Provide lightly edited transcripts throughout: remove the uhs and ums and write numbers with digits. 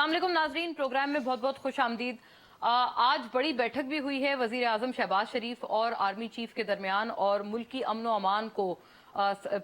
अस्सलाम वालेकुम नाजरीन, प्रोग्राम में बहुत बहुत खुश आमदीद। आज बड़ी बैठक भी हुई है वजीर आजम शहबाज शरीफ और आर्मी चीफ के दरमियान और मुल्क की अमन व अमान को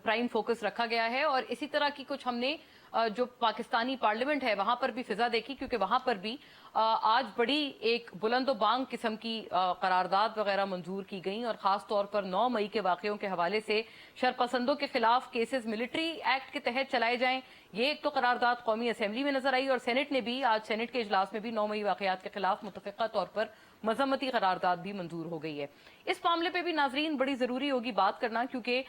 प्राइम फोकस रखा गया है। और इसी तरह की कुछ हमने जो पाकिस्तानी पार्लियामेंट है वहां पर भी फिजा देखी, क्योंकि वहां पर भी आज बड़ी एक बुलंदो बांग किस्म की करारदाद वगैरह मंजूर की गई। और खास तौर पर 9 मई के वाकयों के हवाले से शरपसंदों के खिलाफ केसेस मिलिट्री एक्ट के तहत चलाए जाएं, ये एक तो करारदाद कौमी असेंबली में नजर आई। और सेनेट ने भी आज सेनेट के इजलास में भी 9 मई वाकयात के खिलाफ मुतफ़िक़ा तौर पर मजम्मती करारदाद भी मंजूर हो गई है। इस मामले पे भी नाजरीन बड़ी जरूरी होगी बात करना, क्योंकि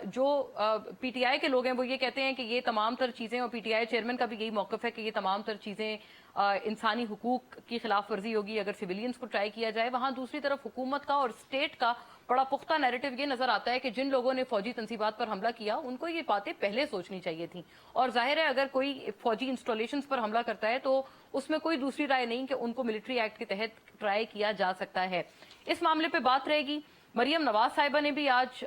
जो पीटीआई के लोग हैं वो ये कहते हैं कि ये तमाम तर चीजें, और पीटीआई चेयरमैन का भी यही मौकफ है कि ये तमाम तर चीजें इंसानी हुकूक की खिलाफ वर्जी होगी अगर सिविलियंस को ट्राई किया जाए। वहां दूसरी तरफ हुकूमत का और स्टेट का बड़ा पुख्ता नैरेटिव ये नजर आता है कि जिन लोगों ने फौजी तंसीबात पर हमला किया उनको ये बातें पहले सोचनी चाहिए थी। और जाहिर है अगर कोई फौजी इंस्टॉलेशंस पर हमला करता है तो उसमें कोई दूसरी राय नहीं कि उनको मिलिट्री एक्ट के तहत ट्राई किया जा सकता है। इस मामले पर बात रहेगी। मरियम नवाज साहिबा ने भी आज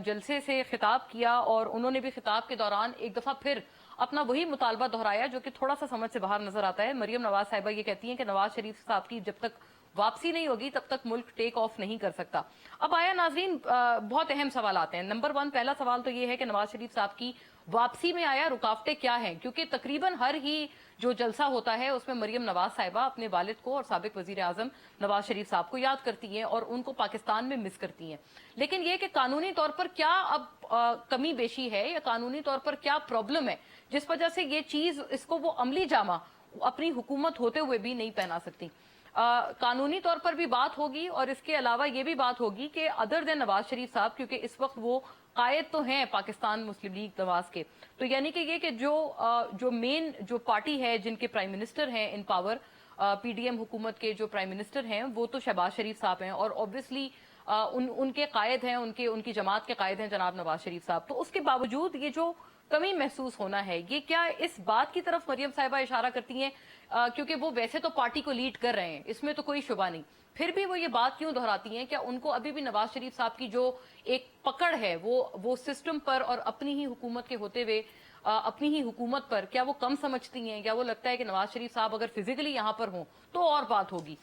जलसे से खिताब किया और उन्होंने भी खिताब के दौरान एक दफा फिर अपना वही मुतालबा दोहराया जो कि थोड़ा सा समझ से बाहर नजर आता है। मरियम नवाज साहिबा ये कहती हैं कि नवाज शरीफ साहब की जब तक वापसी नहीं होगी तब तक मुल्क टेक ऑफ नहीं कर सकता। अब आया नाजरीन, बहुत अहम सवाल आते हैं। नंबर 1 पहला सवाल तो ये है कि नवाज शरीफ साहब की वापसी में आया रुकावटें क्या हैं, क्योंकि तकरीबन हर ही जो जलसा होता है उसमें मरियम नवाज साहिबा अपने वालिद को और साबिक वजीर आजम नवाज शरीफ साहब को याद करती हैं और उनको पाकिस्तान में मिस करती हैं। लेकिन यह कि कानूनी तौर पर क्या अब कमी बेशी है या कानूनी तौर पर क्या प्रॉब्लम है जिस वजह से ये चीज, इसको वो अमली जामा अपनी हुकूमत होते हुए भी नहीं पहना सकती। कानूनी तौर पर भी बात होगी और इसके अलावा ये भी बात होगी कि अदर देन नवाज शरीफ साहब, क्योंकि इस वक्त वो कायद तो हैं पाकिस्तान मुस्लिम लीग नवाज के, तो यानी कि ये कि जो मेन जो पार्टी है जिनके प्राइम मिनिस्टर हैं इन पावर, पीडीएम हुकूमत के जो प्राइम मिनिस्टर हैं वो तो शहबाज शरीफ साहब हैं और ऑब्वियसली उनके कायद हैं, उनकी जमात के कायद हैं जनाब नवाज शरीफ साहब। तो उसके बावजूद ये जो कमी महसूस होना है, ये क्या इस बात की तरफ मरियम साहिबा इशारा करती हैं, क्योंकि वो वैसे तो पार्टी को लीड कर रहे हैं, इसमें तो कोई शुबा नहीं, फिर भी वो ये बात क्यों दोहराती हैं? क्या उनको अभी भी नवाज शरीफ साहब की जो एक पकड़ है वो सिस्टम पर और अपनी ही हुकूमत के होते हुए अपनी ही हुकूमत पर, क्या वो कम समझती हैं? क्या वो लगता है कि नवाज शरीफ साहब अगर फिजिकली यहाँ पर हों तो और बात होगी,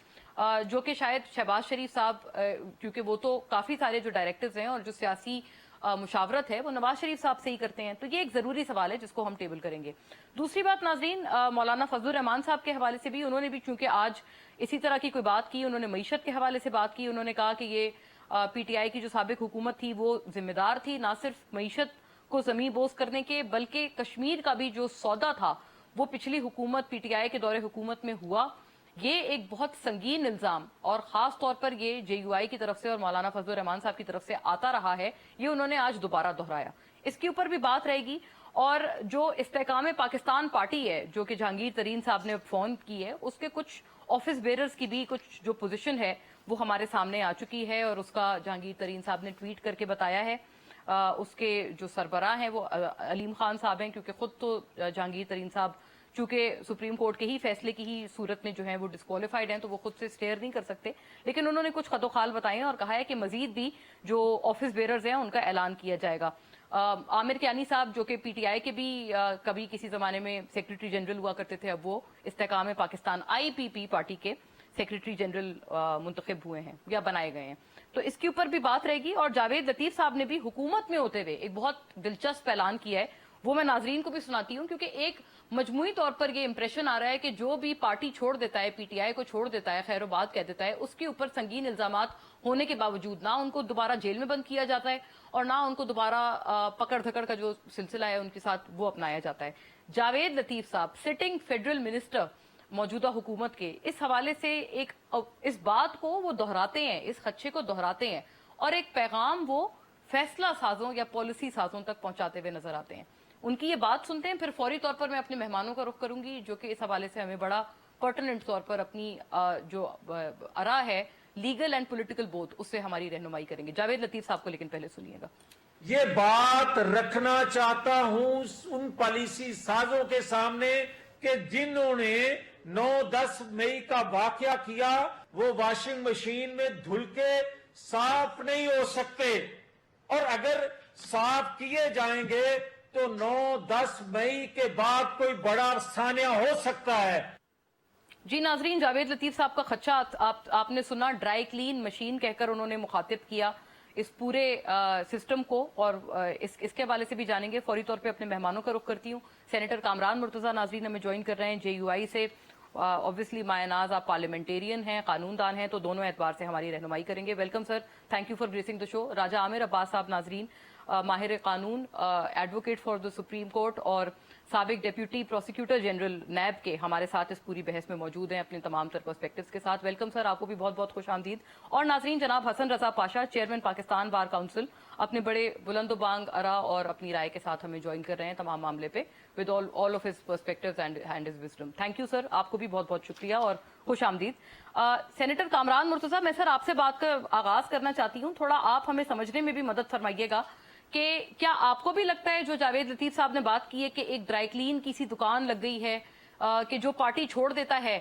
जो कि शायद शहबाज शरीफ साहब, क्योंकि वो तो काफी सारे जो डायरेक्टर्स हैं और जो सियासी मुशावरत है वो नवाज शरीफ साहब से ही करते हैं। तो ये एक जरूरी सवाल है जिसको हम टेबल करेंगे। दूसरी बात नाजरीन, मौलाना फजलुर रहमान साहब के हवाले से भी उन्होंने भी चूंकि आज इसी तरह की कोई बात की, उन्होंने मईशत के हवाले से बात की। उन्होंने कहा कि ये पीटीआई की जो साबिक हुकूमत थी वो जिम्मेदार थी ना सिर्फ मईशत को जमी बोस करने के, बल्कि कश्मीर का भी जो सौदा था वो पिछली हुकूमत पीटीआई के दौरे हुकूमत में हुआ। ये एक बहुत संगीन इल्जाम और खास तौर पर ये जेयूआई की तरफ से और मौलाना फजलुर रहमान साहब की तरफ से आता रहा है, ये उन्होंने आज दोबारा दोहराया। इसके ऊपर भी बात रहेगी। और जो इस्तेकाम पाकिस्तान पार्टी है जो कि जहांगीर तरीन साहब ने फोन की है, उसके कुछ ऑफिस बेरर्स की भी कुछ जो पोजीशन है वो हमारे सामने आ चुकी है और उसका जहांगीर तरीन साहब ने ट्वीट करके बताया है। उसके जो सरबराह हैं वो अलीम खान साहब हैं, क्योंकि खुद तो जहांगीर तरीन साहब चूंकि सुप्रीम कोर्ट के ही फैसले की ही सूरत में जो है वो डिस्क्वालिफाइड हैं तो वो खुद से स्टेयर नहीं कर सकते। लेकिन उन्होंने कुछ खतोखाल बताए हैं और कहा है कि मजीद भी जो ऑफिस बेरर्स हैं उनका ऐलान किया जाएगा। आमिर कियानी साहब जो कि पीटीआई के भी कभी किसी जमाने में सेक्रेटरी जनरल हुआ करते थे, अब वो इस्तेकाम पाकिस्तान आईपीपी पार्टी के सेक्रेटरी जनरल मुंतखब हुए हैं या बनाए गए हैं। तो इसके ऊपर भी बात रहेगी। और जावेद लतीफ साहब ने भी हुकूमत में होते हुए एक बहुत दिलचस्प ऐलान किया है, वो मैं नाजरीन को भी सुनाती हूँ, क्योंकि एक मजमूई तौर पर ये इंप्रेशन आ रहा है कि जो भी पार्टी छोड़ देता है, पीटीआई को छोड़ देता है, खैरोबाद कह देता है, उसके ऊपर संगीन इल्जामात होने के बावजूद ना उनको दोबारा जेल में बंद किया जाता है और ना उनको दोबारा पकड़ धकड़ का जो सिलसिला है उनके साथ वो अपनाया जाता है। जावेद लतीफ साहब सिटिंग फेडरल मिनिस्टर मौजूदा हुकूमत के, इस हवाले से एक इस बात को वो दोहराते हैं, इस खदशे को दोहराते हैं और एक पैगाम वो फैसला साजों या पॉलिसी साजों तक पहुंचाते हुए नजर आते हैं। उनकी ये बात सुनते हैं, फिर फौरी तौर पर मैं अपने मेहमानों का रुख करूंगी जो कि इस हवाले से हमें बड़ा पर्टिनेंट तौर पर अपनी जो आरा है लीगल एंड पॉलिटिकल बोथ, उससे हमारी रहनुमाई करेंगे। जावेद लतीफ साहब को लेकिन पहले सुनिएगा। ये बात रखना चाहता हूं उन पॉलिसी साजों के सामने कि जिन्होंने 9-10 मई का वाकया किया वो वॉशिंग मशीन में धुल के साफ नहीं हो सकते, और अगर साफ किए जाएंगे तो 9-10 मई के बाद कोई बड़ा सान्या हो सकता है। जी नाजरीन, जावेद लतीफ साहब का खदशा आपने सुना। ड्राई क्लीन मशीन कहकर उन्होंने मुखातिब किया इस पूरे सिस्टम को, और इसके हवाले से भी जानेंगे। फौरी तौर पे अपने मेहमानों का रुख करती हूँ। सेनेटर कामरान मुर्तजा नाजरीन हमें ज्वाइन कर रहे हैं JUI से। ऑब्वियसली मायनाज आप पार्लियामेंटेरियन हैं, कानूनदान हैं, तो दोनों एतबार से हमारी रहनुमाई करेंगे। Welcome sir, thank you for gracing the show. Raja Amir Abbas Sahab नाजरीन, माहिर कानून, advocate for the supreme court और साबिक डेप्यूटी प्रोसिक्यूटर जनरल नैब के, हमारे साथ इस पूरी बहस में मौजूद हैं अपने तमाम तर पर्सपेक्टिव्स के साथ। वेलकम सर, आपको भी बहुत बहुत खुश आमदीद। और नाजरीन, जनाब Hasan Raza Pasha, chairman Pakistan bar council, अपने बड़े बुलंदबांग आरा और अपनी राय के साथ हमें ज्वाइन कर रहे हैं तमाम मामले पे, with all of his perspectives and his wisdom. Thank you sir, आपको भी बहुत बहुत शुक्रिया और खुश आमदीद। सेनेटर कामरान मुर्तजा, मैं सर आपसे बात का आगाज करना चाहती हूँ। थोड़ा आप हमें समझने में भी मदद फरमाइएगा कि क्या आपको भी लगता है जो जावेद लतीफ साहब ने बात की है कि एक ड्राई क्लीन की सी दुकान लग गई है, कि जो पार्टी छोड़ देता है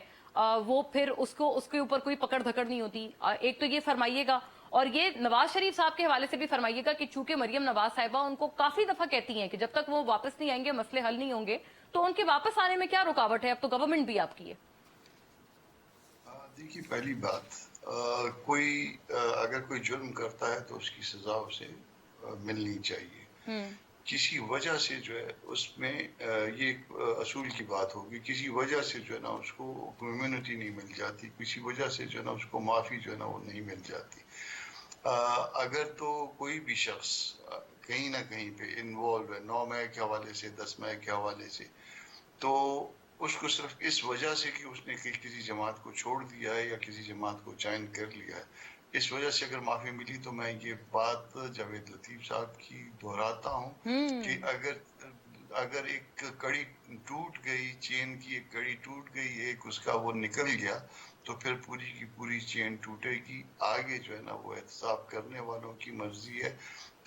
वो फिर उसके ऊपर कोई पकड़ धकड़ नहीं होती। एक तो ये फरमाइएगा, और ये नवाज शरीफ साहब के हवाले से भी फरमाइएगा कि चूंकि मरियम नवाज साहिबा उनको काफी दफा कहती हैं कि जब तक वो वापस नहीं आएंगे मसले हल नहीं होंगे, तो उनके वापस आने में क्या रुकावट है? अब तो गवर्नमेंट भी आपकी है। देखिए, पहली बात, अगर कोई जुर्म करता है तो उसकी सजा उसे मिलनी चाहिए। किसी वजह से जो है उसमें ये असूल की बात होगी, किसी वजह से जो है ना उसको इम्यूनिटी नहीं मिल जाती, किसी वजह से जो है ना उसको माफ़ी जो है ना वो नहीं मिल जाती। अगर तो कोई भी शख्स कहीं ना कहीं पे इन्वॉल्व है 9 मई के हवाले से, 10 मई के हवाले से, तो उसको सिर्फ इस वजह से कि उसने किसी जमात को छोड़ दिया है या किसी जमात को ज्वाइन कर लिया है, इस वजह से अगर माफी मिली, तो मैं ये बात जावेद लतीफ साहब की दोहराता हूँ कि अगर एक कड़ी टूट गई, चेन की एक कड़ी टूट गई, एक उसका वो निकल गया, तो फिर पूरी की पूरी चेन टूटेगी। आगे जो है ना वो एहतसाब करने वालों की मर्जी है,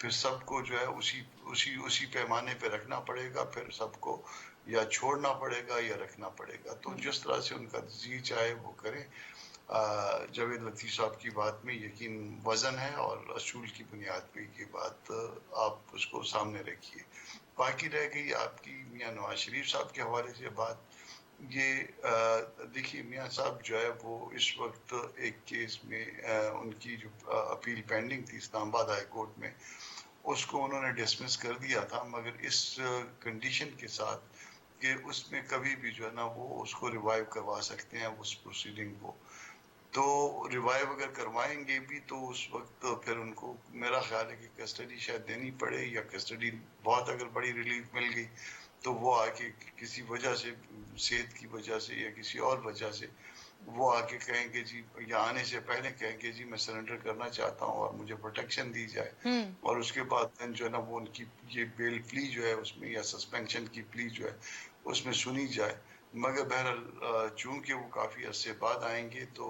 फिर सबको जो है उसी पैमाने पे रखना पड़ेगा, फिर सबको या छोड़ना पड़ेगा या रखना पड़ेगा। तो जिस तरह से उनका जी चाहे वो करें। जावेद लतीफ साहब की बात में यकीन वजन है और असूल की बुनियाद पे ये बात आप उसको सामने रखिए। बाकी रह गई आपकी मियां नवाज शरीफ साहब के हवाले से बात, ये देखिए मियां साहब जो है वो इस वक्त एक केस में उनकी जो अपील पेंडिंग थी इस्लामाबाद हाई कोर्ट में, उसको उन्होंने डिसमिस कर दिया था, मगर इस कंडीशन के साथ कि उसमें कभी भी जो है ना वो उसको रिवाइव करवा सकते हैं उस प्रोसीडिंग को। तो रिवाइव अगर करवाएंगे भी तो उस वक्त फिर उनको मेरा ख्याल है कि कस्टडी शायद देनी पड़े, या कस्टडी बहुत अगर बड़ी रिलीफ मिल गई तो वो आके किसी वजह से, सेहत की वजह से या किसी और वजह से, वो आके कहेंगे जी, या आने से पहले कहेंगे जी मैं सरेंडर करना चाहता हूँ और मुझे प्रोटेक्शन दी जाए, और उसके बाद जो है ना वो उनकी ये बेल प्ली जो है उसमें, या सस्पेंशन की प्ली जो है उसमें सुनी जाए। मगर बहरहाल चूंकि वो काफी अरसे बाद आएंगे तो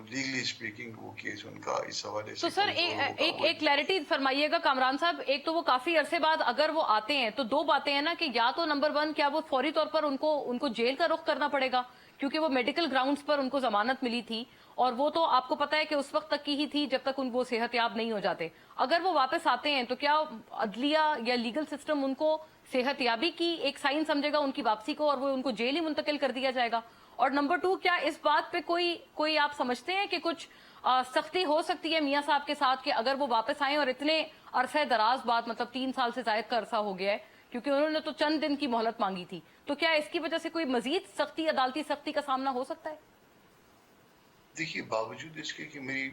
लीगली स्पीकिंग वो केस उनका इस हवाले से। तो सर एक क्लैरिटी फरमाइएगा कामरान साहब, एक तो वो काफी अरसे बाद अगर वो आते हैं तो दो बातें हैं ना, कि या तो नंबर 1 क्या वो फौरी तौर पर उनको जेल का रुख करना पड़ेगा, क्योंकि वो मेडिकल ग्राउंड्स पर उनको जमानत मिली थी, और वो तो आपको पता है कि उस वक्त तक की ही थी जब तक वो सेहतयाब नहीं हो जाते। अगर वो वापस आते हैं तो क्या अदलिया या लीगल सिस्टम उनको सेहतयाबी की एक साइन समझेगा उनकी वापसी को, और वो उनको जेल ही मुंतकिल कर दिया जाएगा? और नंबर 2, क्या इस बात पे कोई आप समझते हैं कि कुछ सख्ती हो सकती है मियां साहब के साथ, कि अगर वो वापस आए और इतने अरसे दराज बाद, मतलब 3 साल से ज्यादा का अरसा हो गया है, क्योंकि उन्होंने तो चंद दिन की मोहलत मांगी थी, तो क्या इसकी वजह से कोई मजीद सख्ती, अदालती सख्ती का सामना हो सकता है? देखिए, बावजूद इसके कि मेरी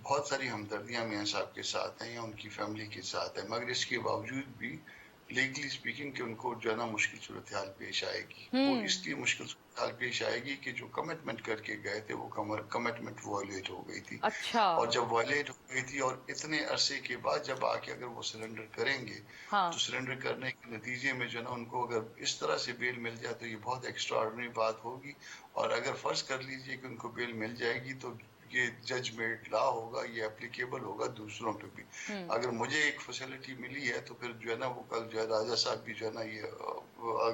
बहुत सारी हमदर्दियां मियां साहब के साथ हैं या उनकी फैमिली के साथ है, मगर इसके बावजूद भी लीगली स्पीकिंग कि उनको जो है ना मुश्किल सूरत हाल पेश आएगी। वो इसलिए मुश्किल सूरत हाल पेश आएगी कि जो कमिटमेंट करके गए थे वो कमिटमेंट वायलेट हो गई थी। अच्छा। और जब वायलेट हो गई थी और इतने अरसे के बाद जब आके अगर वो सरेंडर करेंगे, तो सरेंडर करने के नतीजे में जो है ना उनको अगर इस तरह से बेल मिल जाए तो ये बहुत एक्स्ट्राऑर्डिनरी बात होगी। और अगर फर्ज कर लीजिए कि उनको बेल मिल जाएगी तो ये जजमेंट लॉ होगा, ये एप्लीकेबल होगा दूसरों पे भी। अगर मुझे एक फैसिलिटी मिली है तो फिर जो है ना वो कल जो है राजा साहब भी जो है ना ये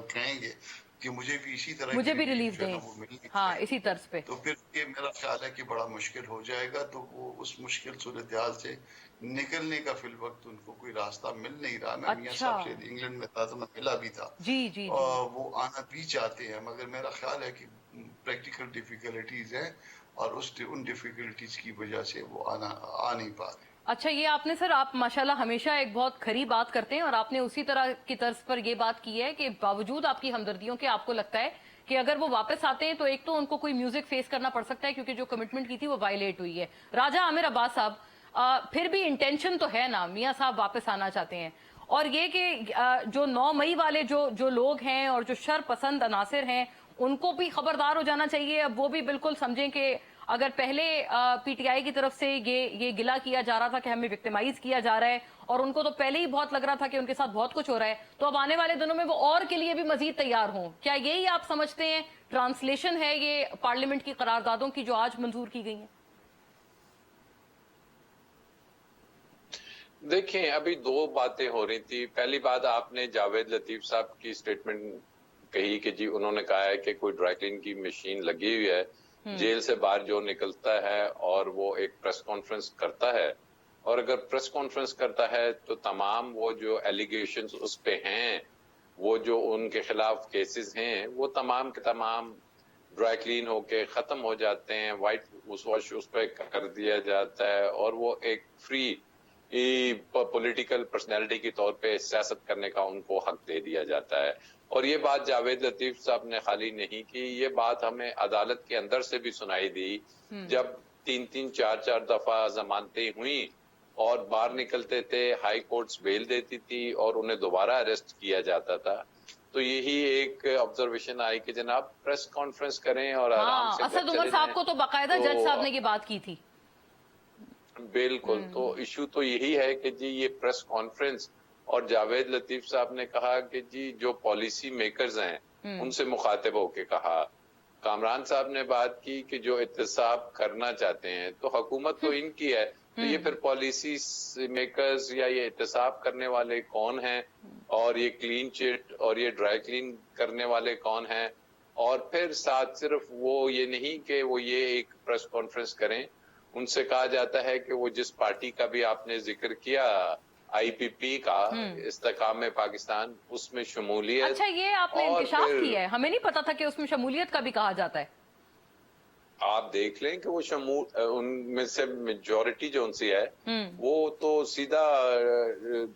कहेंगे कि मुझे भी इसी तरह मुझे भी रिलीफ दें, हाँ, इसी तर्ज पे। तो फिर ये मेरा ख्याल है कि बड़ा मुश्किल हो जाएगा। तो वो उस मुश्किल सूरत हाल से निकलने का फिल वक्त उनको कोई रास्ता मिल नहीं रहा। मैं मियां साहब से इंग्लैंड में था तो मैं मिला भी था, जी। और वो आना भी चाहते हैं, मगर मेरा ख्याल है कि پریکٹیکل ڈیفیکلٹیز ہیں اور ان ڈیفیکلٹیز کی وجہ سے وہ آ نہیں پا رہے. اچھا یہ آپ نے سر آپ ماشاءاللہ ہمیشہ ایک بہت کھری بات کرتے ہیں اور آپ نے اسی طرح کی طرز پر یہ بات کی ہے کہ باوجود آپ کی ہمدردیوں کے آپ کو لگتا ہے کہ اگر وہ واپس آتے ہیں تو ایک تو ان کو کوئی میوزک فیس کرنا پڑ سکتا ہے کیونکہ جو کمٹمنٹ کی تھی وہ وائلیٹ ہوئی ہے. راجہ عامر عباس صاحب پھر بھی انٹینشن تو ہے نا, میاں صاحب واپس آنا چاہتے ہیں, اور یہ کہ جو 9 مئی والے جو لوگ ہیں اور جو شر پسند عناصر ہیں ان کو بھی خبردار ہو جانا چاہیے. اب وہ بھی بالکل سمجھیں کہ اگر پہلے پی ٹی آئی کی طرف سے یہ گلہ کیا جا رہا تھا کہ ہمیں وکٹمائز کیا جا رہا ہے اور ان کو تو پہلے ہی بہت لگ رہا تھا کہ ان کے ساتھ بہت کچھ ہو رہا ہے, تو اب آنے والے دنوں میں وہ اور کے لیے بھی مزید تیار ہوں. کیا یہی آپ سمجھتے ہیں ٹرانسلیشن ہے یہ پارلیمنٹ کی قراردادوں کی جو آج منظور کی گئی ہیں؟ دیکھیں ابھی 2 باتیں ہو رہی تھی. پہلی بات آپ نے جاوید لطیف صاحب کی سٹیٹمنٹ کہی کہ جی انہوں نے کہا ہے کہ کوئی ڈرائی کلین کی مشین لگی ہوئی ہے, جیل سے باہر جو نکلتا ہے اور وہ ایک پریس کانفرنس کرتا ہے, اور اگر پریس کانفرنس کرتا ہے تو تمام وہ جو ایلیگیشنز اس پہ ہیں, وہ جو ان کے خلاف کیسز ہیں, وہ تمام کے تمام ڈرائی کلین ہو کے ختم ہو جاتے ہیں, وائٹ واش اس پہ کر دیا جاتا ہے اور وہ ایک فری پولیٹیکل پرسنالٹی کے طور پہ سیاست کرنے کا ان کو حق دے دیا جاتا ہے. اور یہ بات جاوید لطیف صاحب نے خالی نہیں کی, یہ بات ہمیں عدالت کے اندر سے بھی سنائی دی جب 3-3 4-4 دفعہ ضمانتیں ہوئیں اور باہر نکلتے تھے, ہائی کورٹس بیل دیتی تھی اور انہیں دوبارہ اریسٹ کیا جاتا تھا. تو یہی ایک آبزرویشن آئی کہ جناب پریس کانفرنس کریں اور آرام سے اسد عمر صاحب کو تو باقاعدہ جج صاحب نے یہ بات کی تھی. بالکل, تو ایشو تو یہی ہے کہ جی یہ پریس کانفرنس, اور جاوید لطیف صاحب نے کہا کہ جی جو پالیسی میکرز ہیں ان سے مخاطب ہو کے کہا. کامران صاحب نے بات کی کہ جو احتساب کرنا چاہتے ہیں تو حکومت تو ان کی ہے, تو یہ پھر پالیسی میکرز یا یہ احتساب کرنے والے کون ہیں, اور یہ کلین چٹ اور یہ ڈرائی کلین کرنے والے کون ہیں. اور پھر ساتھ صرف وہ یہ نہیں کہ وہ یہ ایک پریس کانفرنس کریں, ان سے کہا جاتا ہے کہ وہ جس پارٹی کا بھی آپ نے ذکر کیا آئی پی پی کا, استحکام پاکستان, اس میں شمولیت. اچھا یہ آپ نے انکشاف کیا ہے, ہمیں نہیں پتا تھا کہ اس میں شمولیت کا بھی کہا جاتا ہے. آپ دیکھ لیں کہ وہ ان میں سے میجورٹی جو ان سے ہے وہ تو سیدھا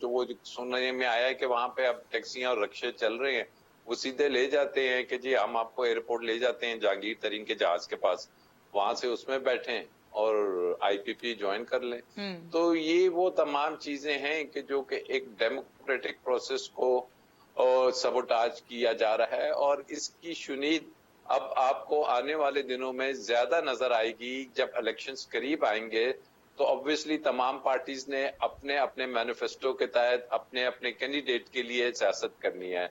جو وہ سننے میں آیا ہے کہ وہاں پہ اب ٹیکسیاں اور رکشے چل رہے ہیں, وہ سیدھے لے جاتے ہیں کہ جی ہم آپ کو ایئرپورٹ لے جاتے ہیں جہانگیر ترین کے جہاز کے پاس, وہاں سے اس میں بیٹھیں اور آئی پی پی جوائن کر لیں. تو یہ وہ تمام چیزیں ہیں کہ جو کہ ایک ڈیموکریٹک پروسیس کو سبوٹاج کیا جا رہا ہے, اور اس کی شنید اب آپ کو آنے والے دنوں میں زیادہ نظر آئے گی. جب الیکشنز قریب آئیں گے تو obviously تمام پارٹیز نے اپنے اپنے مینیفیسٹو کے تحت اپنے اپنے کینڈیڈیٹ کے لیے سیاست کرنی ہے.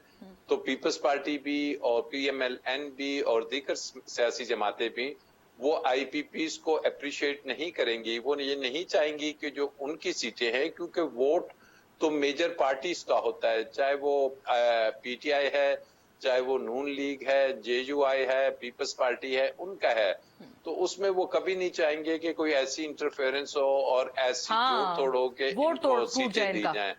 تو پیپلز پارٹی بھی اور پی ایم ایل این بھی اور دیگر سیاسی جماعتیں بھی وہ آئی پی پیز کو اپریشیٹ نہیں کریں گی, وہ یہ نہیں چاہیں گی کہ جو ان کی سیٹیں ہیں, کیونکہ ووٹ تو میجر پارٹیز کا ہوتا ہے, چاہے وہ پی ٹی آئی ہے, چاہے وہ نون لیگ ہے, جے یو آئی ہے, پیپلز پارٹی ہے, ان کا ہے. تو اس میں وہ کبھی نہیں چاہیں گے کہ کوئی ایسی انٹرفیئرنس ہو اور ایسی جوڑ توڑ ہو کہ ان کو سیٹیں دی جائیں.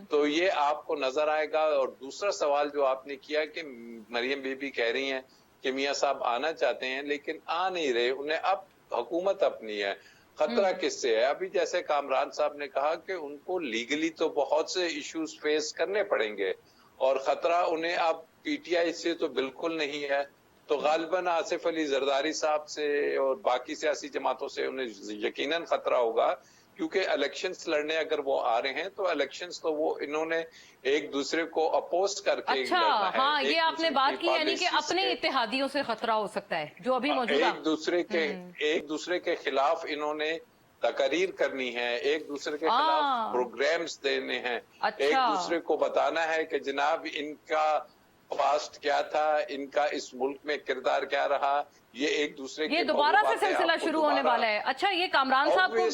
تو یہ آپ کو نظر آئے گا. اور دوسرا سوال جو آپ نے کیا کہ مریم بی بی کہہ رہی ہیں کہ میاں صاحب آنا چاہتے ہیں لیکن آ نہیں رہے, انہیں اب حکومت اپنی ہے, خطرہ کس سے ہے؟ ابھی جیسے کامران صاحب نے کہا کہ ان کو لیگلی تو بہت سے ایشوز فیس کرنے پڑیں گے, اور خطرہ انہیں اب پی ٹی آئی سے تو بالکل نہیں ہے. تو غالباً آصف علی زرداری صاحب سے اور باقی سیاسی جماعتوں سے انہیں یقیناً خطرہ ہوگا, کیونکہ الیکشنز لڑنے اگر وہ آ رہے ہیں تو الیکشنز تو وہ انہوں نے ایک دوسرے کو اپوز کر کے لڑنا ہے. ہاں یہ آپ نے بات کی, یعنی کہ اپنے اتحادیوں سے خطرہ ہو سکتا ہے جو ابھی موجود ہے, ایک دوسرے کے خلاف انہوں نے تقاریر کرنی ہے, ایک دوسرے کے خلاف پروگرامز دینے ہیں, ایک دوسرے کو بتانا ہے کہ جناب ان کا پاسٹ کیا تھا, ان کا اس ملک میں کردار کیا رہا. یہ ایک دوسرے کے دوبارہ سے سلسلہ شروع ہونے والا ہے. اچھا یہ کامران صاحب کو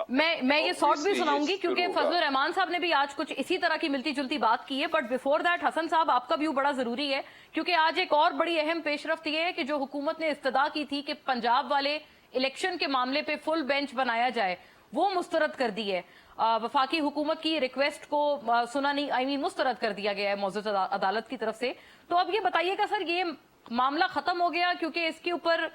میں یہ شارٹ بھی سناؤں گی کیونکہ فضل الرحمان صاحب نے بھی آج کچھ اسی طرح کی ملتی جلتی بات کی ہے, بٹ بیفور دیٹ حسن صاحب آپ کا ویو بڑا ضروری ہے, کیونکہ آج ایک اور بڑی اہم پیش رفت یہ ہے کہ جو حکومت نے استدعا کی تھی کہ پنجاب والے الیکشن کے معاملے پہ فل بینچ بنایا جائے, वो मुस्तरद कर दी है। वफाकी हुकूमत की रिक्वेस्ट को सुना नहीं, मुस्तरद कर दिया गया है मौजूद अदालत की तरफ से। तो अब ये बताइएगा सर, ये मामला खत्म हो गया? क्योंकि इसके ऊपर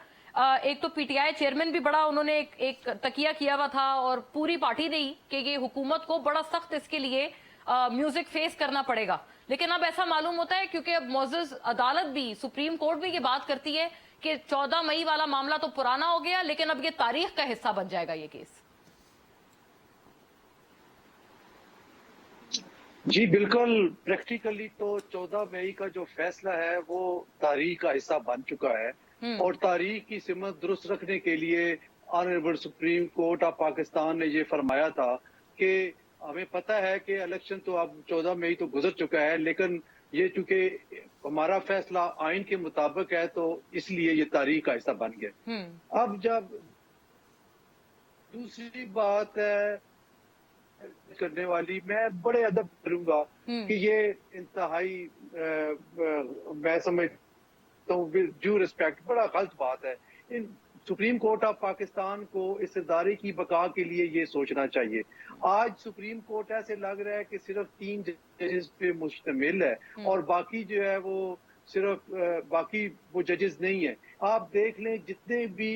एक तो पीटीआई चेयरमैन भी बड़ा उन्होंने एक तकिया किया हुआ था और पूरी पार्टी ने ही कि ये हुकूमत को बड़ा सख्त इसके लिए म्यूजिक फेस करना पड़ेगा। लेकिन अब ऐसा मालूम होता है क्योंकि अब मौजूद अदालत भी, सुप्रीम कोर्ट भी ये बात करती है कि 14 मई वाला मामला तो पुराना हो गया, लेकिन अब ये तारीख का हिस्सा बन जाएगा ये केस। जी बिल्कुल, प्रैक्टिकली तो 14 मई का जो फैसला है वो तारीख का हिस्सा बन चुका है और तारीख की सिमत दुरुस्त रखने के लिए honourable supreme court of Pakistan ने ये फरमाया था कि हमें पता है कि इलेक्शन तो अब 14 मई तो गुजर चुका है, लेकिन ये चूंकि हमारा फैसला आइन के मुताबिक है तो इसलिए ये तारीख का हिस्सा बन गया। अब जब दूसरी बात है करने वाली, मैं बड़े अदब करूंगा कि ये इंतहाई मैं समझता हूँ ड्यू रिस्पेक्ट बड़ा गलत बात है। इन सुप्रीम कोर्ट ऑफ पाकिस्तान को इस इदारे की बका के लिए ये सोचना चाहिए। आज सुप्रीम कोर्ट ऐसे लग रहा है कि सिर्फ 3 जजेस पे मुश्तमिल है और बाकी जो है वो सिर्फ बाकी वो जजेस नहीं है। आप देख लें जितने भी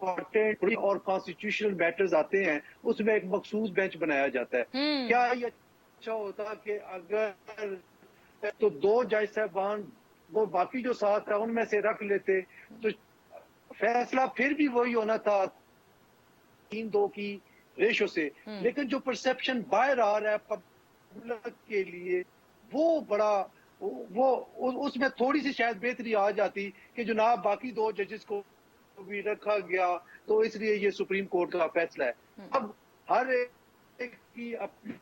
इम्पोर्टेंट और कॉन्स्टिट्यूशनल मैटर्स आते हैं उसमें एक मखसूस बेंच बनाया जाता है। क्या ये अच्छा होता कि अगर तो 2 जज साहबान वो बाकी जो 7 है उनमें से रख लेते तो फैसला फिर भी वही होना था 3-2 की रेशो से। लेकिन जो परसेप्शन बाहर आ रहा है पब्लिक के लिए वो बड़ा वो उसमें थोड़ी सी शायद बेहतरी आ जाती कि जनाब बाकी 2 जजेस को भी रखा गया तो इसलिए ये सुप्रीम कोर्ट का फैसला है। अब हर एक की अपनी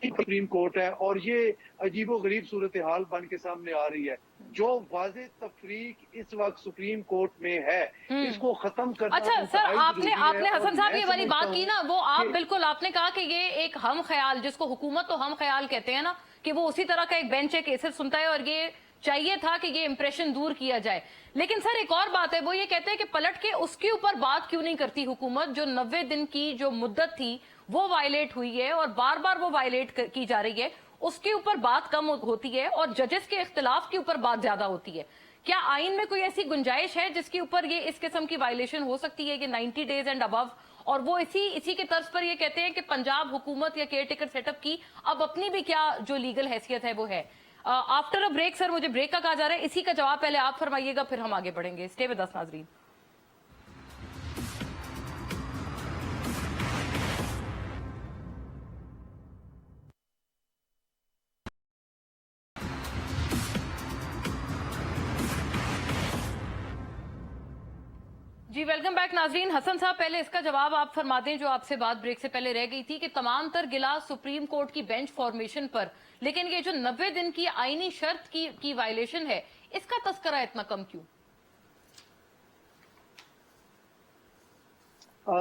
सुप्रीम कोर्ट है और ये अजीबो गरीब सूरत हाल बन के सामने आ रही है। जो वाज़ेह तफरीक इस वक्त सुप्रीम कोर्ट में है इसको खत्म करना। अच्छा सर, आपने हसन साहब ये वाली बात की ना, वो आप बिल्कुल आपने कहा कि ये एक हम ख्याल, जिसको हुकूमत तो हम ख्याल कहते हैं ना, कि वो उसी तरह का एक बेंच है केसेस सुनता है और ये चाहिए था कि ये इंप्रेशन दूर किया जाए। लेकिन सर एक और बात है, वो ये कहते हैं कि पलट के उसके ऊपर बात क्यों नहीं करती हुकूमत? जो 90 दिन की जो मुद्दत थी वो वायलेट हुई है और बार बार वो वायलेट की जा रही है, उसके ऊपर बात कम होती है और जजेस के इख्तिलाफ के ऊपर बात ज्यादा होती है। क्या आइन में कोई ऐसी गुंजाइश है जिसके ऊपर ये इस किस्म की वायलेशन हो सकती है कि 90 डेज एंड अबव? और वो इसी के तर्ज पर ये कहते हैं कि पंजाब हुकूमत या केयर टेकर सेटअप की अब अपनी भी क्या जो लीगल हैसियत है वो है। आफ्टर अ ब्रेक सर, मुझे ब्रेक का कहा जा रहा है, इसी का जवाब पहले आप फरमाइएगा फिर हम आगे बढ़ेंगे। स्टे विद अस नाज़रीन। जी वेलकम बैक नाजरीन। हसन साहब पहले इसका जवाब आप फरमा दें जो आपसे बात ब्रेक से पहले रह गई थी कि तमाम तर गिला सुप्रीम कोर्ट की बेंच फॉर्मेशन पर, लेकिन ये जो 90 दिन की आईनी शर्त की वायलेशन है इसका तस्करा इतना कम क्यों?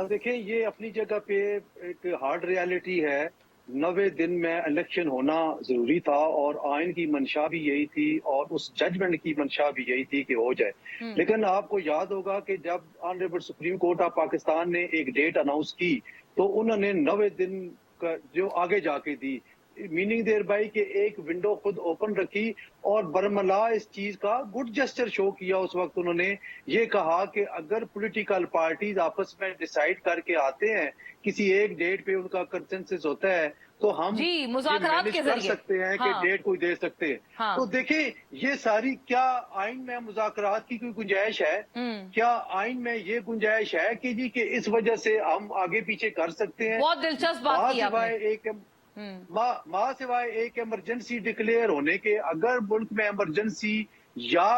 देखिए ये अपनी जगह पे एक हार्ड रियलिटी है। 90 दिन में इलेक्शन होना जरूरी था और आइन की मंशा भी यही थी और उस जजमेंट की मंशा भी यही थी कि हो जाए। लेकिन आपको याद होगा कि जब honourable supreme court of Pakistan ने एक डेट अनाउंस की तो उन्होंने 90 दिन का जो आगे जाके दी, मीनिंग देयर बाई कि एक विंडो खुद ओपन रखी और बरमला इस चीज का गुड जेस्चर शो किया। उस वक्त उन्होंने ये कहा कि अगर पॉलिटिकल पार्टीज आपस में डिसाइड करके आते हैं, किसी एक डेट पे उनका कंसेंसस होता है तो हम मुज़ाकरात के कर सकते हैं कि डेट कोई दे सकते हैं। तो देखिए ये सारी, क्या आइन में मुज़ाकरात की कोई गुंजाइश है? क्या आइन में ये गुंजाइश है कि जी कि इस वजह से हम आगे पीछे कर सकते हैं? बहुत दिलचस्प बात की आपने। माँ सिवाय एक इमरजेंसी डिक्लेयर होने के, अगर मुल्क में इमरजेंसी या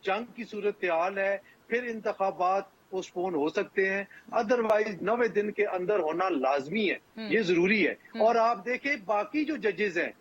जंग की सूरत हाल है फिर इंतखाबात पोस्टपोन हो सकते हैं, अदरवाइज 90 दिन के अंदर होना लाजमी है, ये जरूरी है। और आप देखें बाकी जो जजेस हैं,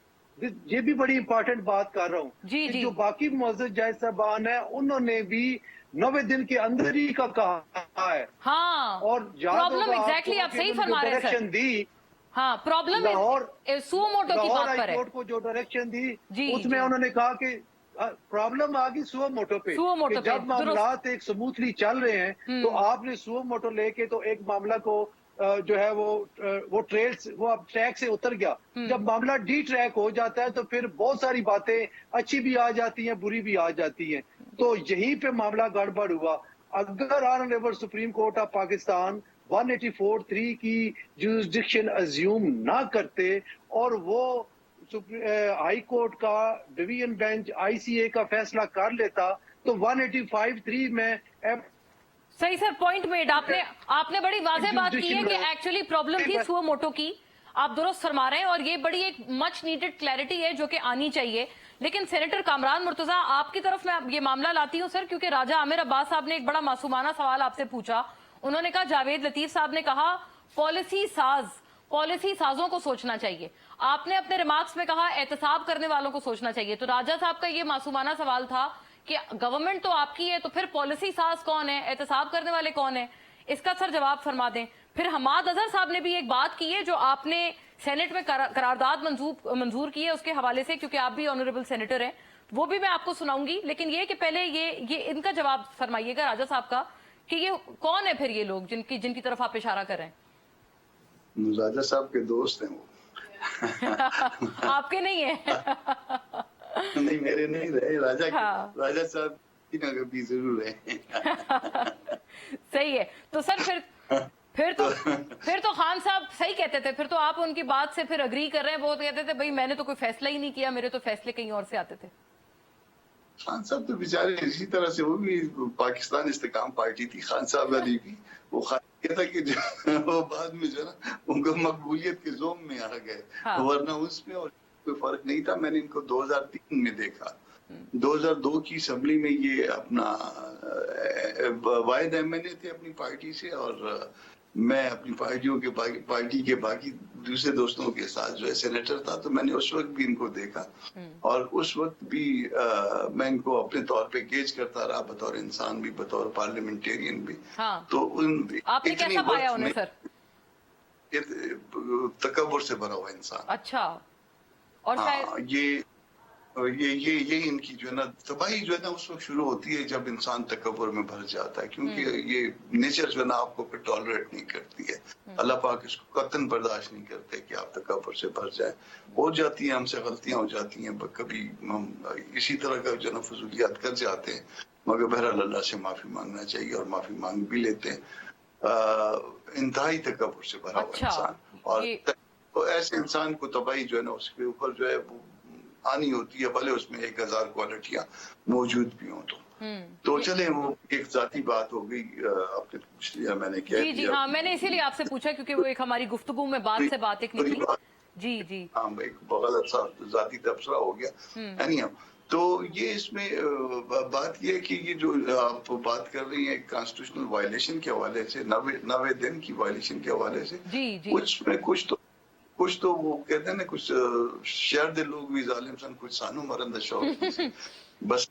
ये भी बड़ी इंपॉर्टेंट बात कर रहा हूँ, जो बाकी मुअज़्ज़ज़ जज साहबान है उन्होंने भी 90 दिन के अंदर ही का कहा है। हाँ, और प्रॉब्लम एग्जैक्टली आप सही फरमा रहे हैं डायरेक्शन दी। हाँ, प्रॉब्लम लाहौर सुमोटो की बात पर है। कोर्ट को जो डायरेक्शन दी उसमें उन्होंने कहा कि प्रॉब्लम आ गई सुओ मोटो पे सुओ मोटो कि पे, जब मामलात एक स्मूथली चल रहे हैं तो आपने सुओ मोटो लेके तो एक मामला को जो है वो ट्रेल वो अब ट्रैक से उतर गया। जब मामला डी ट्रैक हो जाता है तो फिर बहुत सारी बातें अच्छी भी आ जाती हैं, बुरी भी आ जाती हैं। तो यहीं पे मामला गड़बड़ हुआ। अगर honourable supreme court of Pakistan 184(3) की जुरिस्डिक्शन अज्यूम ना करते और वो हाई कोर्ट का डिवीजन बेंच ICA का फैसला कर लेता तो 185(3) में सही सर, पॉइंट मेड। आपने बड़ी वाज़ेह बात की है कि एक्चुअली प्रॉब्लम थी सुओ मोटो की, आप दुरुस्त फरमा रहे हैं, और ये बड़ी एक मच नीडेड क्लैरिटी है जो कि आनी चाहिए। लेकिन सेनेटर कामरान मुर्तजा, आपकी तरफ मैं ये मामला लाती हूँ सर, क्योंकि राजा आमिर अब्बास साहब ने एक बड़ा मासूमाना सवाल आपसे पूछा। उन्होंने कहा, जावेद लतीफ साहब ने कहा पॉलिसी साजों को सोचना चाहिए। आपने अपने रिमार्क्स में कहा एहतसाब करने वालों को सोचना चाहिए। तो राजा साहब का ये मासूमाना सवाल था कि गवर्नमेंट तो आपकी है, तो फिर पॉलिसी साज कौन है, एहतसाब करने वाले कौन है? इसका सर जवाब फरमा दें। फिर हमाद अजहर साहब ने भी एक बात की है जो आपने सेनेट में करारदाद मंजूर की है उसके हवाले से, क्योंकि आप भी ऑनरेबल सेनेटर हैं, वो भी मैं आपको सुनाऊंगी। लेकिन ये कि पहले ये इनका जवाब फरमाइएगा राजा साहब का कि ये कौन है फिर ये लोग जिनकी तरफ आप इशारा कर रहे हैं। राजा साहब के दोस्त हैं वो। आपके नहीं है? नहीं, मेरे नहीं रहे, हाँ। राजा साहब भी जरूर है। सही है। तो सर फिर तो खान साहब सही कहते थे, फिर तो आप उनकी बात से फिर अग्री कर रहे हैं। वो कहते थे भाई मैंने तो कोई फैसला ही नहीं किया, मेरे तो फैसले कहीं और से आते थे। खान साहब तो बेचारे इसी तरह से, वो भी पाकिस्तान इस्तेकाम पार्टी थी खान साहब वाली भी। वो था कि वो बाद में जो ना उनको मकबूलियत के जोम में आ गए। हाँ। वरना उसमें और कोई फर्क नहीं था। मैंने इनको 2003 में देखा। 2002 की असेंबली में ये अपना वाहिद MNA थे अपनी पार्टी से, और मैं अपनी पार्टी के बाकी दूसरे दोस्तों के साथ जो है सेनेटर था। तो मैंने उस वक्त भी इनको देखा, और उस वक्त भी मैं इनको अपने तौर पे गेज करता रहा, बतौर इंसान भी, बतौर पार्लियामेंटेरियन भी। हाँ। तो आपने कैसा पाया उन्हें सर? तकब्बुर से भरा हुआ इंसान। अच्छा। और शायद ये इनकी जो है ना तबाही जो है ना उस वक्त शुरू होती है जब इंसान तकब्बुर में भर जाता है, क्योंकि ये नेचर जो है ना आपको फिर टॉलरेट नहीं करती है। अल्लाह पाक इसको कतन बर्दाश्त नहीं करते कि आप तकब्बुर से भर जाए। हो जाती हैं, हमसे गलतियां हो जाती हैं, कभी हम इसी तरह का जो है ना फजूलियात कर जाते हैं, मगर बहरहाल अल्लाह से माफी मांगना चाहिए और माफी मांग भी लेते हैं। इंतहाई तकब्बुर से भरा हुआ इंसान, और ऐसे इंसान को तबाही जो है ना उसके ऊपर जो है आनी होती है, भले उसमें 1000 क्वालिटियां मौजूद भी हों। तो चले, वो एक जाती बात हो गई, आपने पूछ लिया, मैंने क्या जी हाँ, मैंने इसीलिए आपसे पूछा क्योंकि वो एक हमारी गुफ्तगू में बात एक निकली। जी हाँ, एक गलत सा जाती तबसरा हो गया। तो ये इसमें बात ये है कि ये जो आप बात कर रही हैं कॉन्स्टिट्यूशनल वायलेशन के हवाले से, 90 दिन की वायलेशन के हवाले से, उसमें कुछ तो वो कहते हैं ना, कुछ शहर दे लोग भी जालिम सन, कुछ सानू मरंदा शौक। बस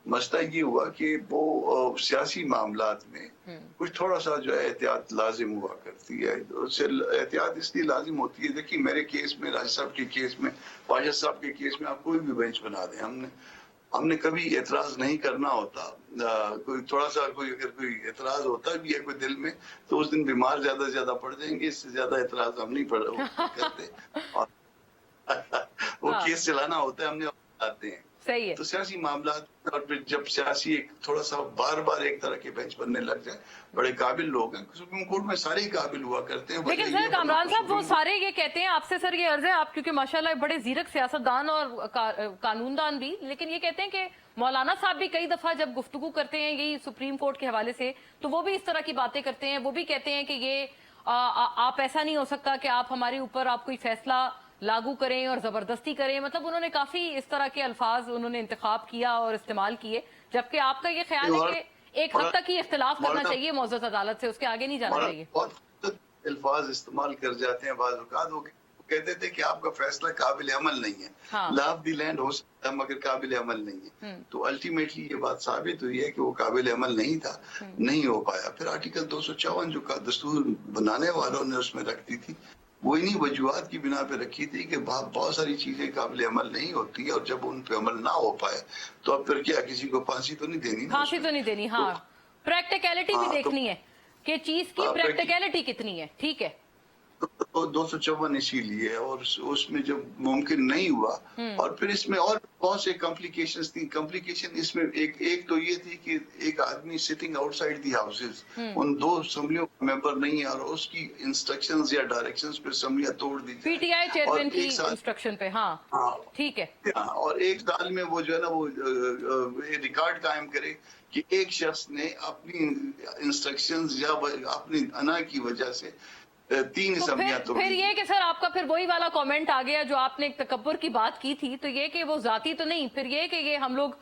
मसला ये हुआ कि वो सियासी मामलात में कुछ थोड़ा सा जो है एहतियात लाजिम हुआ करती है। उससे एहतियात इसलिए लाजिम होती है, देखिए मेरे केस में, राज साहब के केस में, वाजद साहब के केस में, आप कोई भी बेंच बना दें, हमने कभी एतराज नहीं करना होता। कोई थोड़ा सा अगर कोई एतराज होता भी है कोई दिल में, तो उस दिन बीमार ज्यादा पड़ जाएंगे, इससे ज्यादा एतराज हम नहीं करते। और वो केस चलाना होता है, हमने आते हैं। सही है। तो सियासी मामला, और फिर जब सियासी एक थोड़ा सा बार एक तरह के बेंच बनने लग जाए, बड़े काबिल लोग हैं, सुप्रीम कोर्ट में सारे ही काबिल हुआ करते हैं। लेकिन सर कामरान साहब, वो सारे ये कहते हैं, आपसे सर ये अर्ज है, आप क्योंकि माशाल्लाह बड़े जीरक सियासतदान और कानूनदान भी, लेकिन ये कहते हैं कि मौलाना साहब भी कई दफा जब गुफ्तगू करते हैं यही सुप्रीम कोर्ट के हवाले से, तो वो भी इस तरह की बातें करते हैं। वो भी कहते हैं कि ये आप ऐसा नहीं हो सकता कि आप हमारे ऊपर आप कोई फैसला लागू करें और जबरदस्ती करें। मतलब उन्होंने काफी इस तरह के अल्फाज उन्होंने इंतखाब किया और इस्तेमाल किए, जबकि आपका ये ख्याल है कि एक हद तक ही इख्तिलाफ करना चाहिए मौजूद अदालत से, उसके आगे नहीं जाना चाहिए। बहुत अल्फाज इस्तेमाल कर जाते हैं बाज़ औक़ात। वो कहते थे कि आपका फैसला काबिल अमल नहीं है। हाँ। लॉ ऑफ द लैंड हो सकता है मगर काबिल अमल नहीं है। तो अल्टीमेटली ये बात साबित हुई है कि वो काबिल अमल नहीं था, नहीं हो पाया। फिर आर्टिकल 254 जो दस्तूर बनाने वालों ने उसमें रख दी थी, वो इन्हीं वजूहात की बिना पे रखी थी कि बहुत सारी चीजें काबिल अमल नहीं होती, और जब उन पे अमल ना हो पाए तो अब फिर क्या, किसी को फांसी तो नहीं देनी ना फांसी तो उसमें। नहीं देनी, हाँ, प्रैक्टिकलिटी भी हाँ, तो- देखनी है कि चीज की हाँ, प्रैक्टिकलिटी कितनी है, ठीक है। तो 254 इसीलिए, और उसमें जब मुमकिन नहीं हुआ, और फिर इसमें और बहुत से कॉम्प्लिकेशंस थी। कॉम्प्लिकेशन इसमें एक तो ये थी कि एक आदमी सिटिंग आउटसाइड दी हाउसेस, उन दो असेंबलियों का मेंबर नहीं है, और उसकी इंस्ट्रक्शंस या डायरेक्शंस पे असेंबलियां तोड़ दी जाए। पीटीआई चेयरमैन और की एक साल- इंस्ट्रक्शन पे, हाँ, हाँ, ठीक है। हाँ, और एक साल में वो जो है ना, वो रिकॉर्ड कायम करे कि एक शख्स ने अपनी इंस्ट्रक्शंस या अपनी अना की वजह से 3 तो असेंबलियां फिर तोड़ी। ये कि सर आपका फिर वही वाला कमेंट आ गया जो आपने एक तकब्बुर की बात की थी, तो ये कि वो जाती तो नहीं, फिर ये कि ये हम लोग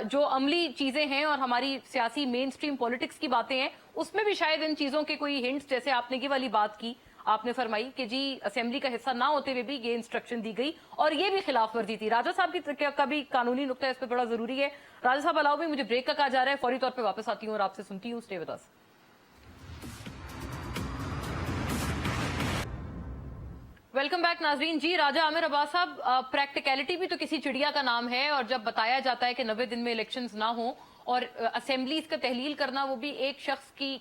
जो अमली चीजें हैं और हमारी सियासी मेन स्ट्रीम पॉलिटिक्स की बातें हैं, उसमें भी शायद इन चीजों के कोई हिंट्स, जैसे आपने की वाली बात की, आपने फरमाई कि जी असेंबली का हिस्सा ना होते हुए भी ये इंस्ट्रक्शन दी गई और ये भी खिलाफ वर्जी थी। राजा साहब का भी कानूनी नुक्ता इस पर बड़ा जरूरी है। राजा साहब अलाउ भी, मुझे ब्रेक का कहा जा रहा है, फौरी तौर पर वापस आती हूँ और आपसे सुनती हूँ। Stay with us. Welcome back नाजरीन। जी राजा आमिर अब्बास साहब, प्रैक्टिकलिटी भी तो किसी चिड़िया का नाम है, और जब बताया जाता है कि 90 दिन में इलेक्शंस ना हो और असेंबलीज का तहलील करना वो भी एक शख्स के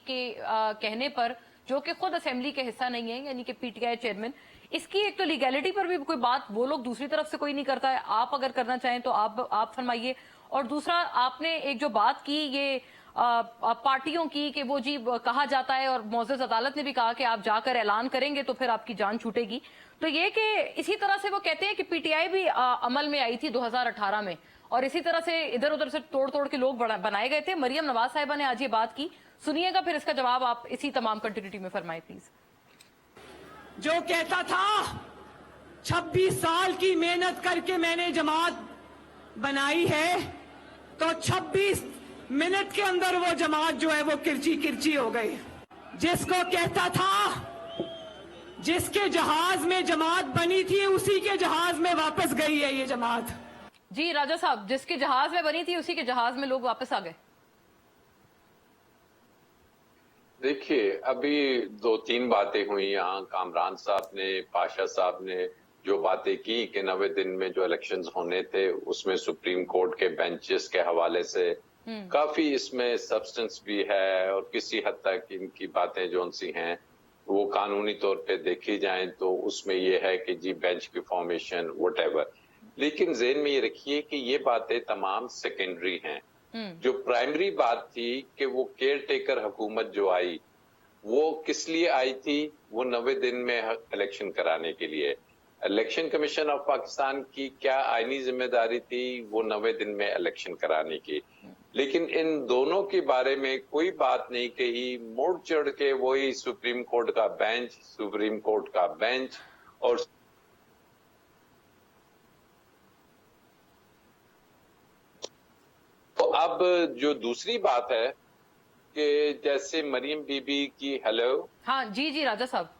कहने पर जो कि खुद असेंबली के हिस्सा नहीं है, यानी कि पीटीआई चेयरमैन, इसकी एक तो लीगैलिटी पर भी कोई बात वो लोग दूसरी तरफ से कोई नहीं करता है। आप अगर करना चाहें तो आप फरमाइए। और दूसरा, आपने एक जो बात की ये पार्टियों की कि वो जी कहा जाता है, और मौजूद अदालत ने भी कहा कि आप जाकर ऐलान करेंगे तो फिर आपकी जान छूटेगी, तो ये कि इसी तरह से वो कहते हैं कि पीटीआई भी अमल में आई थी 2018 में, और इसी तरह से इधर उधर से तोड़ तोड़ के लोग बनाए गए थे। मरियम नवाज साहिबा ने आज ये बात की, सुनिएगा, फिर इसका जवाब आप इसी तमाम कंटिन्यूटी में फरमाए प्लीज। जो कहता था 26 साल की मेहनत करके मैंने जमात बनाई है, तो 26 मिनट के अंदर वो जमात जो है वो किरची किरची हो गई। जिसको कहता था जिसके जहाज में जमात बनी थी उसी के जहाज में वापस गई है ये जमात। जी राजा साहब, जिसके जहाज में बनी थी उसी के जहाज में लोग वापस आ गए। देखिए, अभी 2-3 बातें हुई यहाँ। कामरान साहब ने, पाशा साहब ने जो बातें की कि 90 दिन में जो इलेक्शंस होने थे उसमें सुप्रीम कोर्ट के बेंचेस के हवाले से काफी इसमें सब्सटेंस भी है, और किसी हद तक इनकी बातें जो सी हैं वो कानूनी तौर पे देखी जाएं तो उसमें ये है कि जी बेंच की फॉर्मेशन व्हाटएवर। लेकिन ज़हन में ये रखिए कि ये बातें तमाम सेकेंडरी हैं। जो प्राइमरी बात थी कि वो केयर टेकर हुकूमत जो आई वो किस लिए आई थी, वो 90 दिन में इलेक्शन कराने के लिए। इलेक्शन कमीशन ऑफ पाकिस्तान की क्या आईनी जिम्मेदारी थी, वो 90 दिन में इलेक्शन कराने की। लेकिन इन दोनों के बारे में कोई बात नहीं कही, मोड़ चढ़ के वही सुप्रीम कोर्ट का बेंच और तो अब जो दूसरी बात है कि जैसे मरियम बीबी की, हेलो, हाँ जी जी राजा साहब,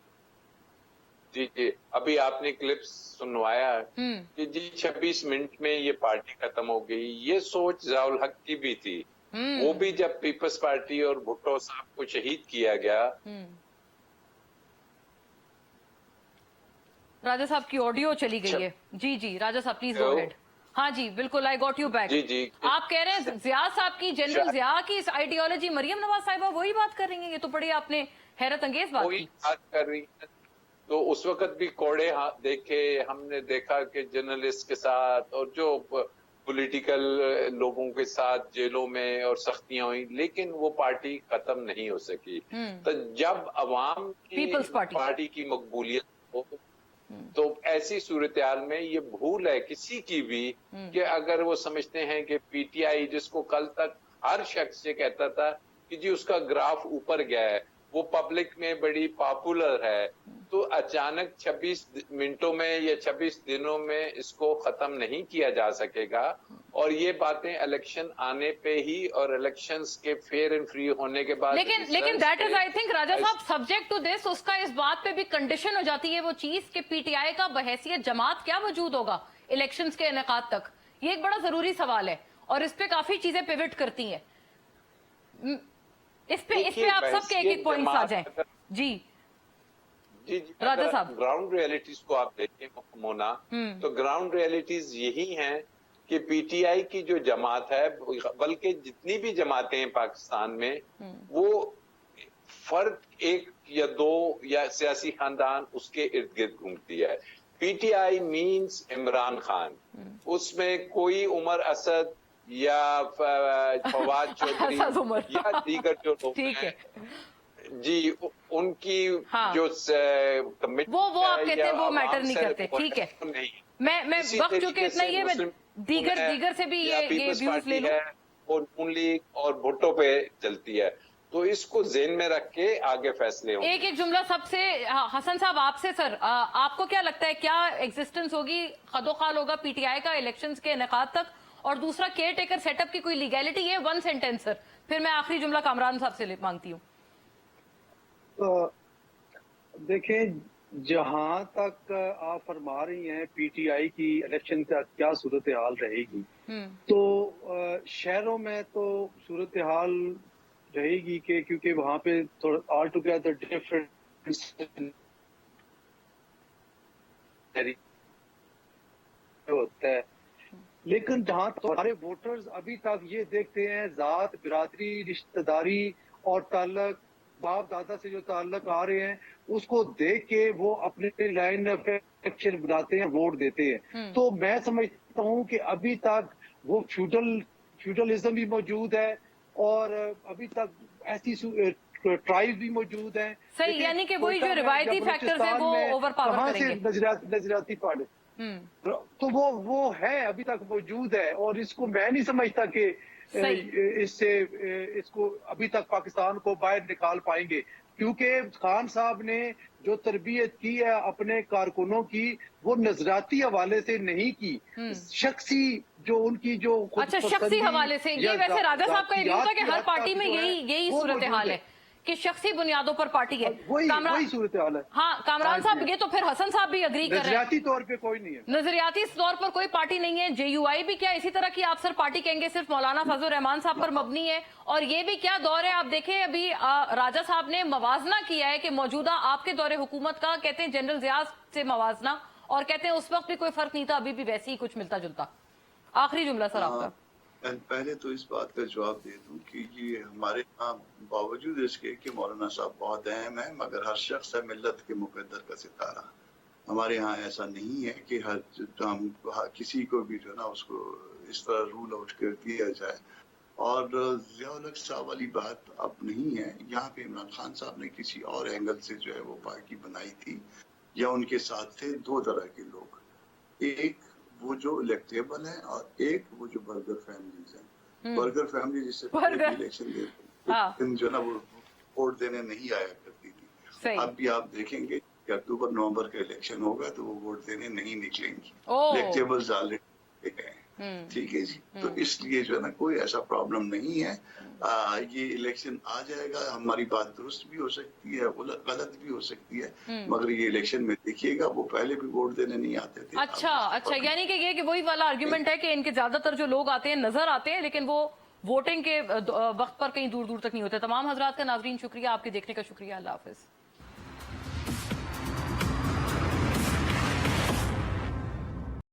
जी जी, अभी आपने क्लिप्स सुनवाया कि जी 26 मिनट में ये पार्टी खत्म हो गई। ये सोच ज़ियाउल हक की भी थी। वो भी जब पीपल्स पार्टी और भुट्टो साहब को शहीद किया गया। राजा साहब की ऑडियो चली गई है। जी जी राजा साहब प्लीज गो अहेड। हाँ जी बिल्कुल, आई गॉट यू बैक। जी जी, आप कह रहे हैं जिया साहब की, जनरल जिया की इस आइडियोलॉजी, मरियम नवाज साहिबा वही बात कर रही है। ये तो बड़ी आपने हैरत अंगेज बात की। बात कर रही है। तो उस वक्त भी कोड़े हाथ देखे, हमने देखा कि जर्नलिस्ट के साथ और जो पॉलिटिकल लोगों के साथ जेलों में और सख्तियां हुई, लेकिन वो पार्टी खत्म नहीं हो सकी। तो जब अवाम की पीपल्स पार्टी की मकबूलियत हो तो ऐसी सूरत-हाल में ये भूल है किसी की भी कि अगर वो समझते हैं कि पीटीआई, जिसको कल तक हर शख्स ये कहता था कि जी उसका ग्राफ ऊपर गया है, वो पब्लिक में बड़ी पॉपुलर है, तो अचानक 26 मिनटों में या 26 दिनों में इसको खत्म नहीं किया जा सकेगा। और ये बातें इलेक्शन आने पे ही और इलेक्शंस के फेयर एंड फ्री होने के बाद, लेकिन दैट इज, आई थिंक राजा साहब, सब्जेक्ट टू दिस, उसका इस बात पे भी कंडीशन हो जाती है वो चीज कि पीटीआई का बहैसियत जमात क्या वजूद होगा इलेक्शंस के इनेकाद तक। ये एक बड़ा जरूरी सवाल है और इस पे काफी चीजें पिवट करती हैं। इस पे आप सबके एक एक पॉइंट्स आ जाए। जी जी जी, राजा अगर साहब। ग्राउंड रियलिटीज को आप देखें मोना, तो ग्राउंड रियलिटीज यही हैं कि पीटीआई की जो जमात है, बल्कि जितनी भी जमातें हैं पाकिस्तान में, वो फर्द एक या दो या सियासी खानदान उसके इर्द गिर्द घूमती है। पीटीआई मीन्स इमरान खान, उसमें कोई उमर असद या फवाद चौधरी असद उमर। या दीगर जो लोग ठीक हैं, है। जी उनकी हाँ। जो कमिटमेंट वो आप है कहते या हैं वो अवाम मैटर नहीं से करते, वो ठीक है। नहीं। मैं इसी वक्त चूंकि तरीके इतना ही है, मैं मुस्लिम दीगर से भी या ये पीपल्स व्यूज पार्टी ले लूं। है, वो नून लीग और भुट्टो पे चलती है, तो इसको ज़हन में रख के आगे फैसले होंगे। एक जुमला सबसे, हसन साहब आपसे सर, आपको क्या लगता है क्या एग्जिस्टेंस होगी, खदोखाल होगा पीटीआई का इलेक्शंस के इनेकाद तक? और दूसरा, केयर टेकर सेटअप की कोई लीगैलिटी है? वन सेंटेंस सर, फिर मैं आखिरी जुमला कामरान साहब से मांगती हूँ। देखें, जहां तक आप फरमा रही हैं पीटीआई की इलेक्शन का क्या सूरत हाल रहेगी, तो शहरों में तो सूरत हाल रहेगी कि क्योंकि वहां पे थोड़ा ऑल टुगेदर डिफरेंट होता है, लेकिन जहां हमारे वोटर्स अभी तक ये देखते हैं जात, बिरादरी, रिश्तेदारी और ताल्लुक, बाप दादा से जो ताल्लुक आ रहे हैं, उसको देख के वो अपने लाइन ऑफ एक्शन बनाते हैं, वोट देते हैं। तो मैं समझता हूं कि अभी तक वो फ्यूडलिज्म भी मौजूद है और अभी तक ऐसी ट्राइब भी मौजूद है। सही, यानी कि वही जो रिवायती फैक्टर्स हैं वो ओवरपावर करेंगे। नजरियाती पार्टी तो वो है, अभी तक मौजूद है, और इसको मैं नहीं समझता कि इसको अभी तक पाकिस्तान को बाहर निकाल पाएंगे, क्योंकि खान साहब ने जो तरबियत की है अपने कारकुनों की, वो नजराती हवाले से नहीं की, शख्सी जो उनकी जो अच्छा, शख्सी हवाले से। ये वैसे राजा साहब का ये भी होता कि हर पार्टी में यही सूरत हाल है कि शख्सी बुनियादों पर पार्टी है। वही सूरत हाल है। हाँ, कामरान साहब, ये तो फिर हसन साहब भी अग्री कर रहे हैं। नजरियाती तौर पे कोई नहीं है, नजरियाती तौर पर कोई पार्टी नहीं है। जेयूआई भी क्या इसी तरह की आप सर पार्टी कहेंगे, सिर्फ मौलाना फजल रहमान साहब पर मबनी है? और ये भी क्या दौर है? आप देखें, अभी राजा साहब ने मवाजना किया है कि मौजूदा आपके दौरे हुकूमत का, कहते हैं जनरल जियाद से मवाजना, और कहते हैं उस वक्त भी कोई फर्क नहीं था, अभी भी वैसे ही कुछ मिलता जुलता। आखिरी जुमला सर आपका। पहले तो इस बात का जवाब दे दूं कि ये हमारे यहाँ बावजूद इसके कि मौलाना साहब बहुत अहम है, मगर हर शख्स है मिल्लत के मुकद्दर का सितारा। हमारे यहाँ ऐसा नहीं है कि किसी को भी जो है ना उसको इस तरह रूल आउट कर दिया जाए। और ज़िया-उल-हक साहब वाली बात अब नहीं है। यहाँ पे इमरान खान साहब ने किसी और एंगल से जो है वो पार्टी बनाई थी, या उनके साथ थे दो तरह के लोग, एक वो जो इलेक्टेबल है और एक वो जो बर्गर फैमिलीज हैं। बर्गर फैमिली जिससे इलेक्शन जो है ना वो वोट देने नहीं आया करती थी। अब भी आप देखेंगे कि अक्टूबर नवंबर का इलेक्शन होगा तो वो वोट देने नहीं निकलेंगी। इलेक्टेबल्स ऑलरेडी गए, ठीक है जी। तो इसलिए जो है ना कोई ऐसा प्रॉब्लम नहीं है। ये इलेक्शन आ जाएगा, हमारी बात दुरुस्त भी हो सकती है, गलत भी हो सकती है, मगर ये इलेक्शन में देखिएगा वो पहले भी वोट देने नहीं आते थे। अच्छा, यानी कि ये कि वही वाला आर्ग्यूमेंट है कि इनके ज्यादातर जो लोग आते हैं नजर आते हैं, लेकिन वो वोटिंग के वक्त पर कहीं दूर दूर तक नहीं होते। तमाम हजरात का नाजरीन शुक्रिया, आपके देखने का शुक्रिया। अल्लाह हाफिज।